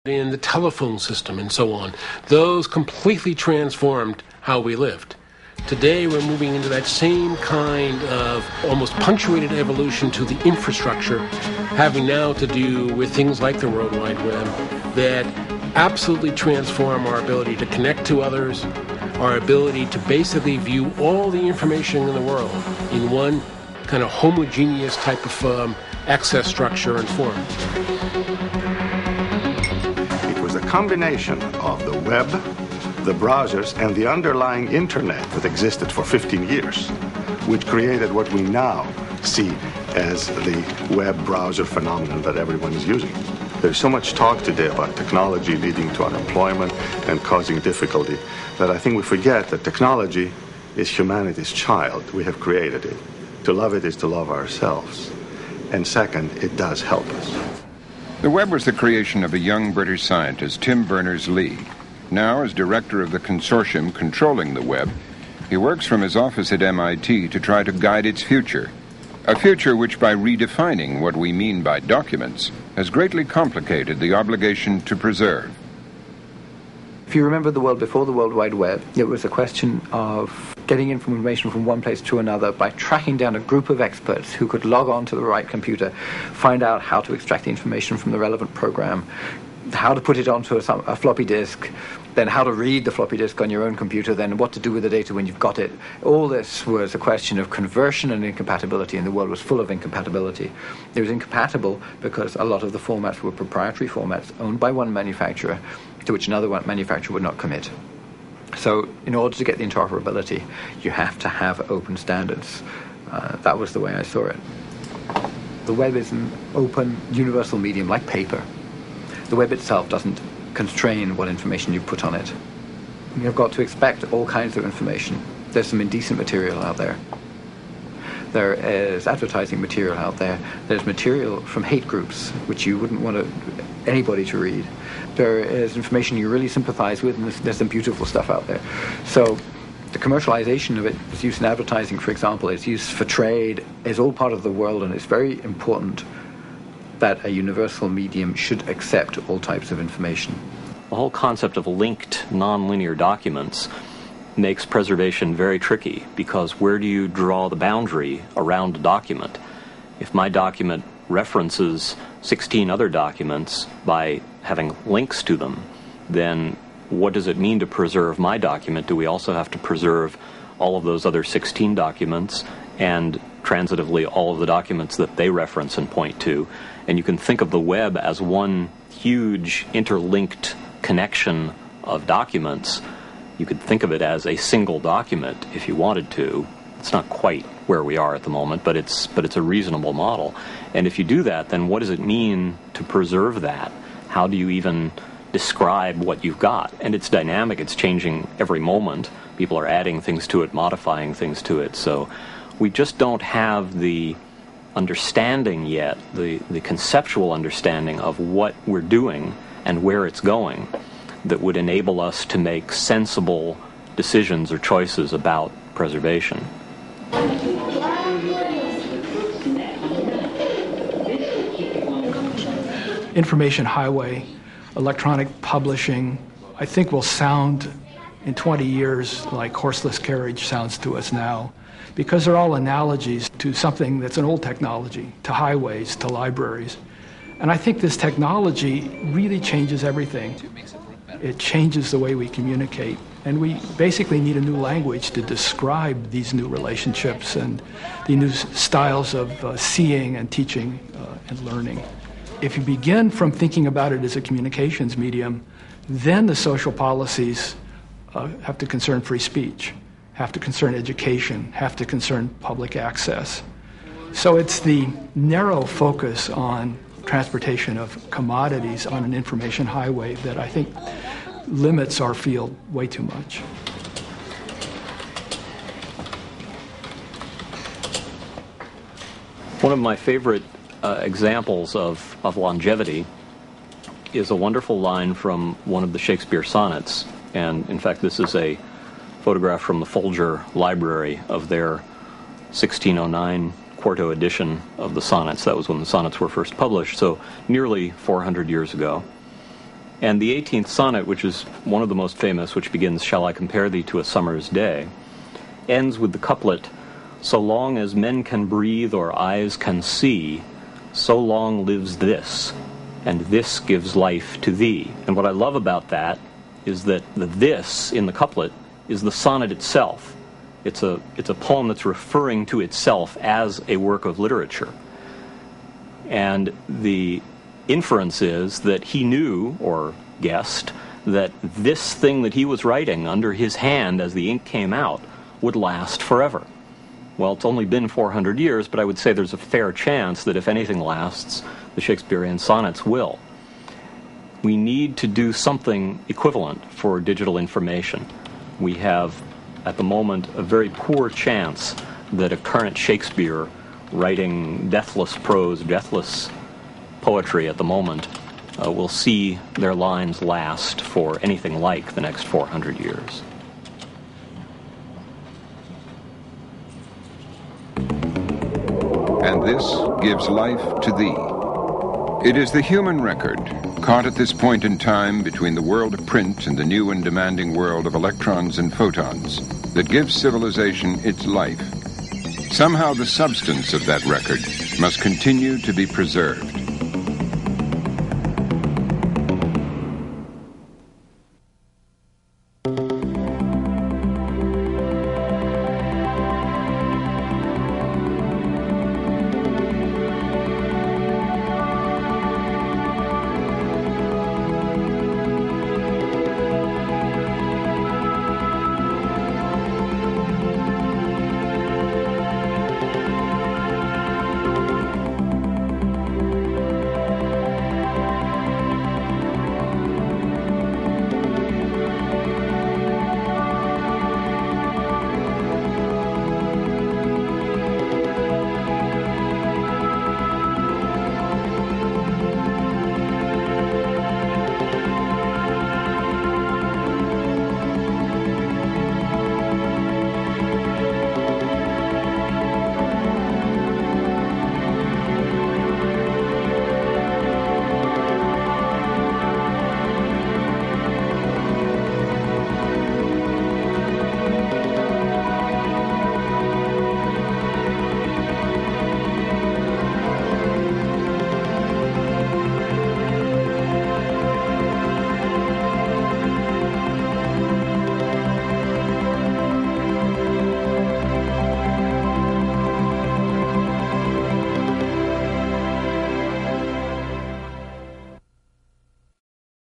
in the telephone system and so on. Those completely transformed how we lived. Today we're moving into that same kind of almost punctuated evolution to the infrastructure, having now to do with things like the World Wide Web that absolutely transform our ability to connect to others, our ability to basically view all the information in the world in one kind of homogeneous type of access structure and form. It was a combination of the web, the browsers, and the underlying internet that existed for 15 years, which created what we now see as the web browser phenomenon that everyone is using. There's so much talk today about technology leading to unemployment and causing difficulty that I think we forget that technology is humanity's child. We have created it. To love it is to love ourselves. And second, it does help us. The web was the creation of a young British scientist, Tim Berners-Lee. Now, as director of the consortium controlling the web, he works from his office at MIT to try to guide its future. A future which, by redefining what we mean by documents, has greatly complicated the obligation to preserve. If you remember the world before the World Wide Web, it was a question of getting information from one place to another by tracking down a group of experts who could log on to the right computer, find out how to extract the information from the relevant program, how to put it onto a floppy disk, then how to read the floppy disk on your own computer, then what to do with the data when you've got it. All this was a question of conversion and incompatibility, and the world was full of incompatibility. It was incompatible because a lot of the formats were proprietary formats owned by one manufacturer to which another manufacturer would not commit. So in order to get the interoperability, you have to have open standards. That was the way I saw it. The web is an open, universal medium like paper. The web itself doesn't constrain what information you put on it. You've got to expect all kinds of information. There's some indecent material out there. There is advertising material out there. There's material from hate groups, which you wouldn't want anybody to read. There is information you really sympathize with, and there's some beautiful stuff out there. So the commercialization of it, its use in advertising, for example, its use for trade, is all part of the world, and it's very important that a universal medium should accept all types of information. The whole concept of linked nonlinear documents makes preservation very tricky, because where do you draw the boundary around a document? If my document references 16 other documents by having links to them, then what does it mean to preserve my document? Do we also have to preserve all of those other 16 documents and transitively all of the documents that they reference and point to? And you can think of the web as one huge interlinked connection of documents. You could think of it as a single document if you wanted to. It's not quite where we are at the moment, but it's a reasonable model. And if you do that, then what does it mean to preserve that? How do you even describe what you've got? And it's dynamic, it's changing every moment. People are adding things to it, modifying things to it. So we just don't have the understanding yet, the conceptual understanding of what we're doing and where it's going that would enable us to make sensible decisions or choices about preservation. Information highway, electronic publishing, I think will sound in 20 years like horseless carriage sounds to us now, because they're all analogies to something that's an old technology, to highways, to libraries. And I think this technology really changes everything. It changes the way we communicate. And we basically need a new language to describe these new relationships and the new styles of seeing and teaching and learning. If you begin from thinking about it as a communications medium, then the social policies have to concern free speech, have to concern education, have to concern public access. So it's the narrow focus on transportation of commodities on an information highway that I think limits our field way too much. One of my favorite examples of longevity is a wonderful line from one of the Shakespeare sonnets. And in fact, this is a photograph from the Folger Library of their 1609 quarto edition of the sonnets. That was when the sonnets were first published, so nearly 400 years ago. And the 18th sonnet, which is one of the most famous, which begins, "Shall I compare thee to a summer's day," ends with the couplet, "So long as men can breathe or eyes can see, so long lives this, and this gives life to thee." And what I love about that is that the "this" in the couplet is the sonnet itself. It's a poem that's referring to itself as a work of literature. And the inference is that he knew, or guessed, that this thing that he was writing under his hand as the ink came out would last forever. Well, it's only been 400 years, but I would say there's a fair chance that if anything lasts, the Shakespearean sonnets will. We need to do something equivalent for digital information. We have, at the moment, a very poor chance that a current Shakespeare writing deathless prose, deathless poetry at the moment, will see their lines last for anything like the next 400 years. And this gives life to thee. It is the human record, caught at this point in time between the world of print and the new and demanding world of electrons and photons, that gives civilization its life. Somehow the substance of that record must continue to be preserved.